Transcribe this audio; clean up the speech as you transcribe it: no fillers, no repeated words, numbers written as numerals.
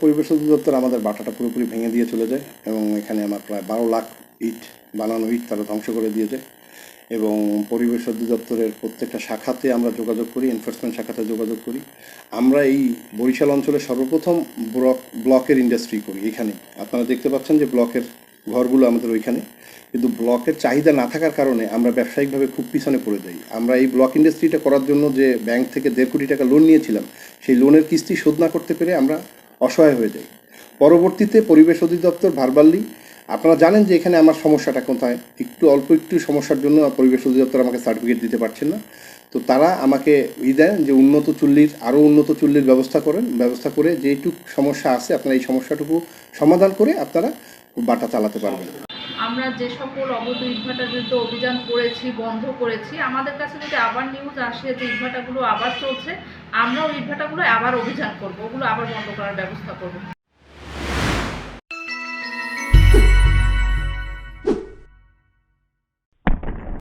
পরিবেশ অধিদপ্তর আমাদের বাটাটা পুরোপুরি ভেঙে দিয়ে চলে যায় এবং এখানে আমার প্রায় 12 লাখ ইট বানানো ইট তারা ধ্বংস করে দিয়ে যায়। এবং পরিবেশ অধিদপ্তরের প্রত্যেকটা শাখাতে আমরা যোগাযোগ করি, এনফোর্সমেন্ট শাখাতে যোগাযোগ করি। আমরা এই বরিশাল অঞ্চলে সর্বপ্রথম ব্লকের ইন্ডাস্ট্রি করি এখানে। আপনারা দেখতে পাচ্ছেন যে ব্লকের ঘরগুলো আমাদের ওইখানে, কিন্তু ব্লকের চাহিদা না থাকার কারণে আমরা ব্যবসায়িকভাবে খুব পিছনে পড়ে যাই। আমরা এই ব্লক ইন্ডাস্ট্রিটা করার জন্য যে ব্যাংক থেকে 1.5 কোটি টাকা লোন নিয়েছিলাম, সেই লোনের কিস্তি শোধ না করতে পেরে আমরা অসহায় হয়ে যাই। পরবর্তীতে পরিবেশ অধিদপ্তর ভারবাল্লি, আপনারা জানেন যে এখানে আমার সমস্যাটা কোথায়, অল্প একটু সমস্যার জন্য পরিবেশ অধিদপ্তর আমাকে সার্টিফিকেট দিতে পারছেন না। তো তারা আমাকে দেন যে আরও উন্নত চুল্লির ব্যবস্থা করে যেটুক সমস্যা আছে আপনারা এই সমস্যাটুকু সমাধান করে আপনারা বাটা চালাতে পারবেন। আমরা যে সকল অবৈধ ইটভাটার বিরুদ্ধে অভিযান করেছি, বন্ধ করেছি, আমাদের কাছে যদি আবার নিউজ আসে যে ইটভাটাগুলো আবার চলছে, আমরাও ইটভাটাগুলো আবার অভিযান করব, ওগুলো আবার বন্ধ করার ব্যবস্থা করব।